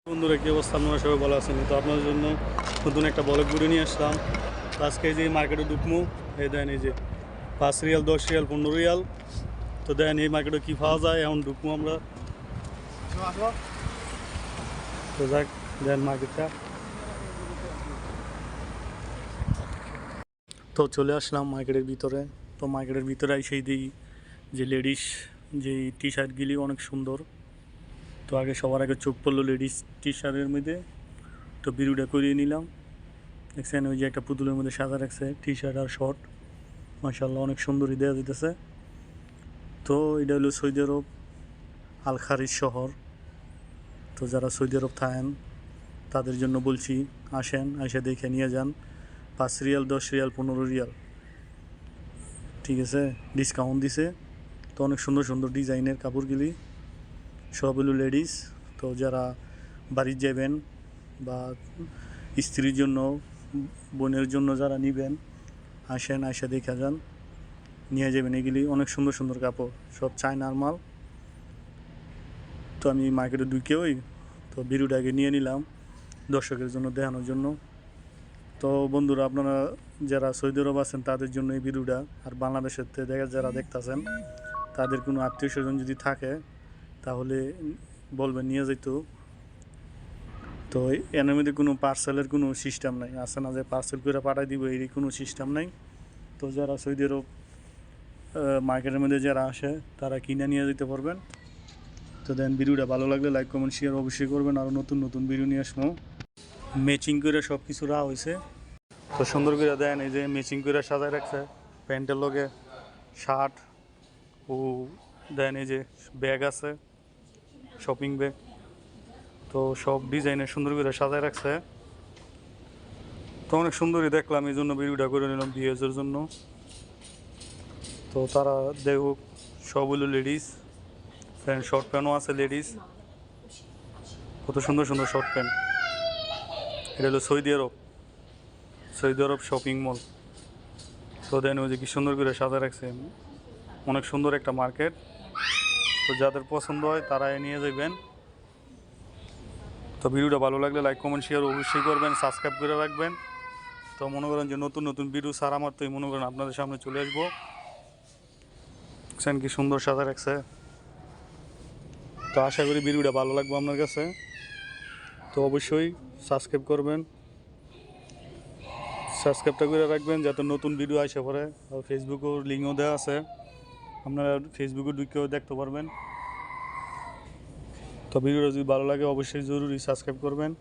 বন্ধুরা, কি অবস্থা? আপনারা সবাই ভালো আছেন? তো আপনাদের জন্য নতুন একটা ব্লগ ভিডিও নিয়ে আসলাম। আজকে এই যে মার্কেটে ঢুকমু, এই দেন এই যে 5 রিয়াল, 10 রিয়াল, 15 রিয়াল। তো দেন এই মার্কেটে কী পাওয়া যায়, এখন ঢুকমু আমরা। তো যাক, দেন মার্কেটটা। তো চলে আসলাম মার্কেটের ভিতরে। তো মার্কেটের ভিতরে সেই দিই যে লেডিস যে টি শার্টগুলি অনেক সুন্দর। তো আগে সবার আগে চোখ পড়লো লেডিস টি শার্টের মধ্যে। তো ভিডিওটা করিয়ে নিলাম। দেখছেন ওই যে একটা পুতুলের মধ্যে সাজা রাখছে টি শার্ট আর শর্ট, মাশাআল্লাহ অনেক সুন্দরই দেওয়া দিতেছে। তো এটা হলো সৌদি আরব আল খারিজ শহর। তো যারা সৌদি আরব থাকেন তাদের জন্য বলছি, আসেন, এসে দেখে নিয়ে যান। 5 রিয়াল, 10 রিয়াল, 15 রিয়াল, ঠিক আছে, ডিসকাউন্ট দিছে। তো অনেক সুন্দর সুন্দর ডিজাইনের কাপড়গুলি, সব হলো লেডিস। তো যারা বাড়ির যাবেন বা স্ত্রীর জন্য, বোনের জন্য যারা নেবেন, আসেন, এসে দেখে যান, নিয়ে যাবেন। এগুলি অনেক সুন্দর সুন্দর কাপড়, সব চায়নার মাল। তো আমি মার্কেটে ঢুকেই তো ভিডিওটাকে নিয়ে নিলাম দর্শকের জন্য, দেখানোর জন্য। তো বন্ধুরা, আপনারা যারা সৌদি আরব আছেন তাদের জন্য এই ভিডিওটা। আর বাংলাদেশের থেকে যারা দেখতেছেন, তাদের কোনো আত্মীয় স্বজন যদি থাকে তাহলে বলবেন নিয়ে যেত। তো এর মধ্যে কোনো পার্সেলের কোনো সিস্টেম নাই, আছে না যে পার্সেল করে পাঠিয়ে দিব, এই কোনো সিস্টেম নাই। তো যারা সৌদি আরব মার্কেটের মধ্যে যারা আসে তারা কিনে নিয়ে যেতে পারবেন। তো দেন ভিডিওটা ভালো লাগলে লাইক, কমেন্ট, শেয়ার অবশ্যই করবেন। আরও নতুন নতুন ভিডিও নিয়ে আসবো। ম্যাচিং করে সব কিছু রাখা হয়েছে। তো সুন্দর করে দেন এই যে ম্যাচিং করে সাজায় রাখছে, প্যান্টের লগে শার্ট ও দেন এই যে ব্যাগ আছে, শপিং ব্যাগ। তো সব ডিজাইনের সুন্দর করে সাজায় রাখছে। তো অনেক সুন্দরই দেখলাম, এই জন্য ভিডিওটা করে নিলাম ভিউজের জন্য। তো তারা দেখুক, সব হলো লেডিস প্যান্ট, শর্ট প্যান্টও আছে লেডিস। কত সুন্দর সুন্দর শর্ট প্যান্ট। এটা হলো সৌদি আরব শপিং মল। তো দেন ওই যে কি সুন্দর করে সাজা রাখছে, অনেক সুন্দর একটা মার্কেট। তো যাদের পছন্দ হয় তারা নিয়ে যাবেন। তো ভিডিওটা ভালো লাগলে লাইক, কমেন্ট, শেয়ার অবশ্যই করবেন, সাবস্ক্রাইব করে রাখবেন। তো মনে করেন যে নতুন নতুন ভিডিও সারা মাত্রই মনে করেন আপনাদের সামনে চলে আসবো। দেখছেন কি সুন্দর সাজা রাখছে। তো আশা করি ভিডিওটা ভালো লাগবে আপনার কাছে। তো অবশ্যই সাবস্ক্রাইব করবেন, সাবস্ক্রাইবটা করে রাখবেন যাতে নতুন ভিডিও আসে পরে। আর ফেসবুকেও লিঙ্কও দেওয়া আছে, আপনারা ফেসবুকে ঢুকেও দেখতে পারবেন। তো ভিডিওটা যদি ভালো লাগে অবশ্যই জরুরি সাবস্ক্রাইব করবেন।